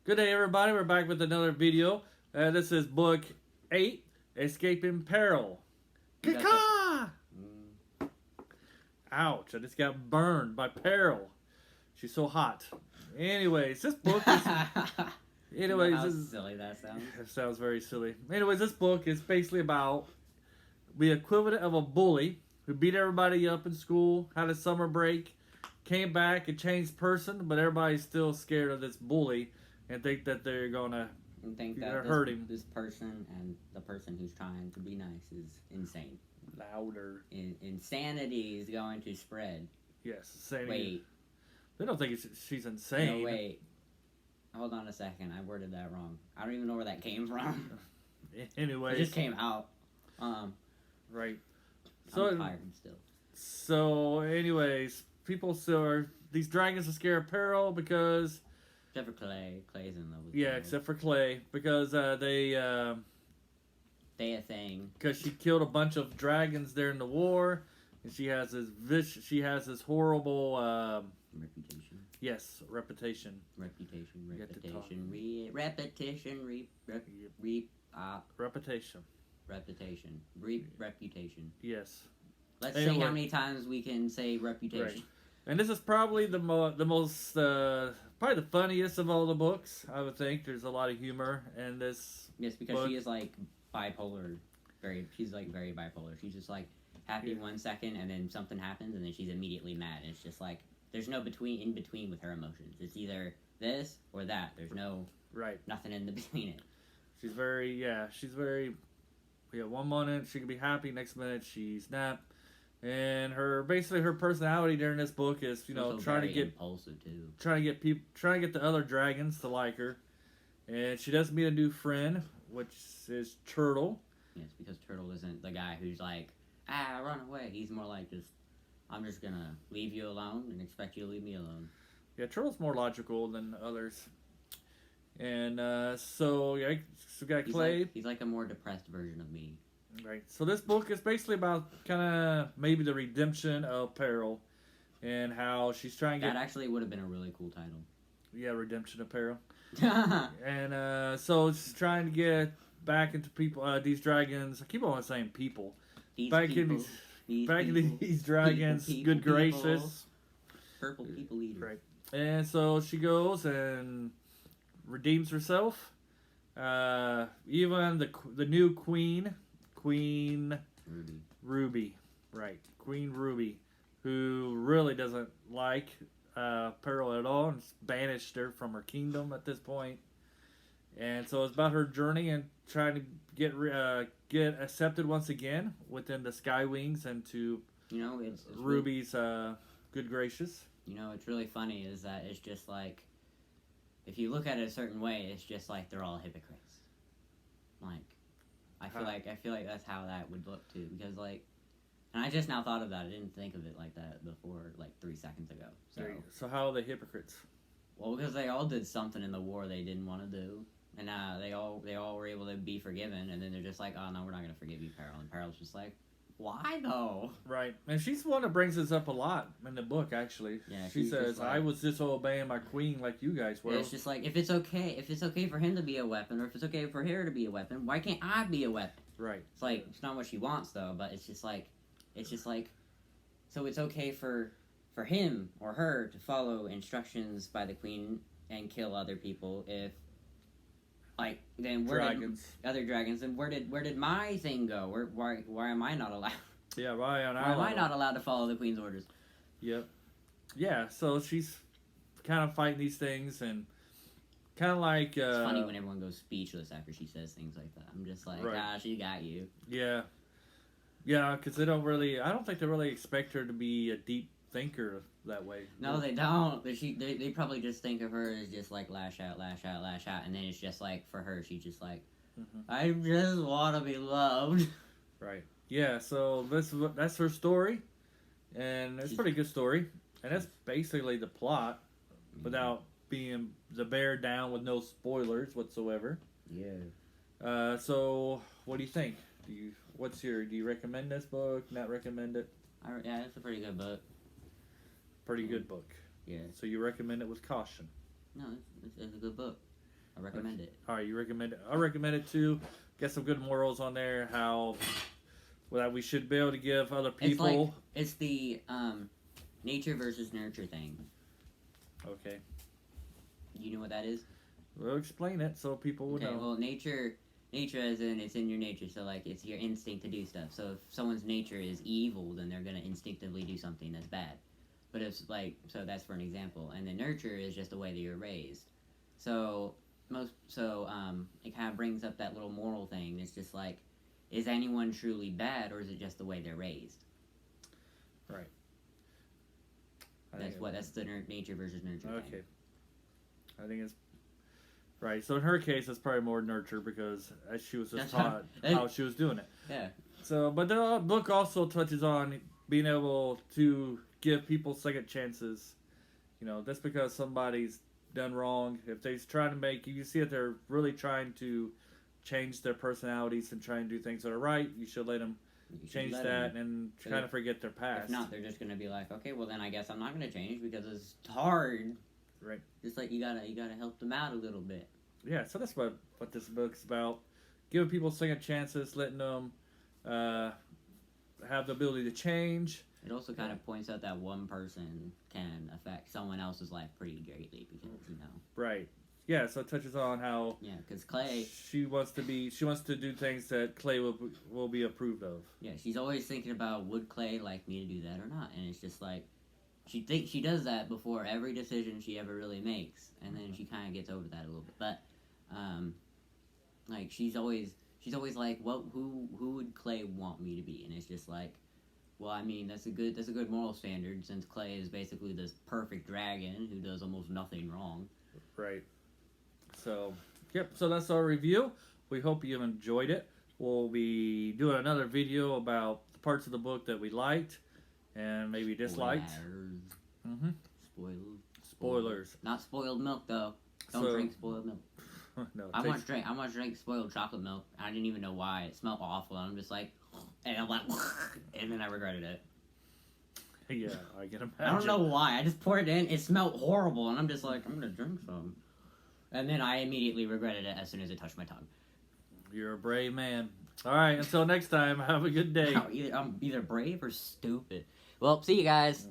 Good day, everybody. We're back with another video. This is book 8, Escaping Peril. Caw! Ouch, I just got burned by Peril. She's so hot. Anyways, this book is... Anyways, how silly that sounds. It sounds very silly. Anyways, this book is basically about the equivalent of a bully who beat everybody up in school, had a summer break, came back, a changed person, but everybody's still scared of this bully and think that they're gonna hurt him. This person and the person who's trying to be nice is insane. Louder. Insanity is going to spread. Yes, insanity. Wait. They don't think she's insane. No, wait. Hold on a second. I worded that wrong. I don't even know where that came from. Anyways. It just came out. Right. So, I'm tired still. So, anyways, people still are... These dragons are scared of Peril because... Except for Clay. Clay's in love with Yeah, Peril. except for Clay. Because they a thing. Because she killed a bunch of dragons during the war. And she has this horrible... reputation. Yes, reputation. Reputation. Reputation. Yes. Let's see how many times we can say reputation. Right. And this is probably the most, probably the funniest of all the books, I would think. There's a lot of humor in this. Yes, because she is like bipolar. She's like very bipolar. She's just like happy 1 second and then something happens and then she's immediately mad. And it's just like, there's no in between with her emotions. It's either this or that. There's no nothing in between it. She's very, one minute she can be happy, next minute she's not. And her personality during this book is, trying to get impulsive too. Trying to get the other dragons to like her. And she does meet a new friend, which is Turtle. Yes, because Turtle isn't the guy who's like, run away. He's more like I'm just gonna leave you alone and expect you to leave me alone. Yeah, Turtle's more logical than others. And so we got Clay. He's like a more depressed version of me. Right. So this book is basically about kind of maybe the redemption of Peril and how she's trying to get... That actually would have been a really cool title. Yeah, Redemption of Peril. And so she's trying to get back into people, these dragons. I keep on saying people. These dragons, good gracious. Purple people eater. Right. And so she goes and redeems herself. Even the new Queen Ruby. Right. Queen Ruby, who really doesn't like Peril at all and banished her from her kingdom at this point. And so it's about her journey and trying to get accepted once again within the Sky Wings and to it's Ruby's good gracious. It's really funny is that it's just like, if you look at it a certain way, it's just like they're all hypocrites. Like, I feel like that's how that would look too, because like, and I just now thought of that. I didn't think of it like that before, like 3 seconds ago. So how are they hypocrites? Well, because they all did something in the war they didn't want to do, and they all were able to be forgiven, and then they're just like, oh no, we're not gonna forgive you, Peril. And Peril's just like, why though? Right, and she's the one that brings this up a lot in the book. Actually, yeah, she says, I was disobeying my queen like you guys were. Yeah, it's just like, if it's okay for him to be a weapon, or if it's okay for her to be a weapon, why can't I be a weapon? Right. It's like, it's not what she wants though, but it's just like, so it's okay for him or her to follow instructions by the queen and kill other people if, like, then other dragons, and where did my thing go? Why am I not allowed? Yeah, why am I not allowed to follow the queen's orders? Yep. Yeah, so she's kind of fighting these things and kind of like... it's funny when everyone goes speechless after she says things like that. I'm just like, she got you. Yeah. Yeah, because I don't think they really expect her to be a deep thinker that way. No, they don't. They probably just think of her as just like lash out, and then it's just like, for her, she's just like, I just want to be loved. Right. Yeah, so that's her story, and it's a pretty good story, and that's basically the plot, without being the bear down with no spoilers whatsoever. Yeah. So what do you think? Do you recommend this book? Not recommend it? Yeah, it's a pretty good book. Pretty good book. Yeah. So you recommend it with caution? No, it's a good book. I recommend it. All right, you recommend it. I recommend it too. Get some good morals on there. How that we should be able to give other people. It's the nature versus nurture thing. Okay. You know what that is? We'll explain it so people will know. Well, nature as in it's in your nature. So like it's your instinct to do stuff. So if someone's nature is evil, then they're gonna instinctively do something that's bad. But it's like so that's for an example. And then nurture is just the way that you're raised. So it kind of brings up that little moral thing. It's just like, is anyone truly bad, or is it just the way they're raised? Right. That's the nature versus nurture. Okay. Thing. I think it's right. So in her case, it's probably more nurture because as she was just taught how she was doing it. Yeah. So, but the book also touches on being able to give people second chances. You know, that's because somebody's done wrong. If they're trying to make you see that they're really trying to change their personalities and try and do things that are right, you should let them change that and kind of forget their past. If not, they're just going to be like, okay, well then I guess I'm not going to change because it's hard. Right. Just like you gotta help them out a little bit. Yeah, so that's what this book's about. Giving people second chances, letting them have the ability to change. It also kind of points out that one person can affect someone else's life pretty greatly because, you know. Right. Yeah, so it touches on how because Clay she wants to do things that Clay will be approved of. Yeah, she's always thinking about would Clay like me to do that or not, and it's just like she thinks she does that before every decision she ever really makes, and then she kind of gets over that a little bit. But like she's always like, who would Clay want me to be? And it's just like, well, I mean, that's a good moral standard since Clay is basically this perfect dragon who does almost nothing wrong. Right. So, yep, so that's our review. We hope you enjoyed it. We'll be doing another video about the parts of the book that we liked and maybe disliked. Mm-hmm. Spoilers. Not spoiled milk, though. Don't drink spoiled milk. No, I want to drink spoiled chocolate milk. I didn't even know why. It smelled awful. And I'm just like, and I'm like, and then I regretted it. Yeah, I can imagine. I don't know why. I just poured it in. It smelled horrible. And I'm just like, I'm going to drink some. And then I immediately regretted it as soon as it touched my tongue. You're a brave man. All right, until next time, have a good day. I'm either brave or stupid. Well, see you guys.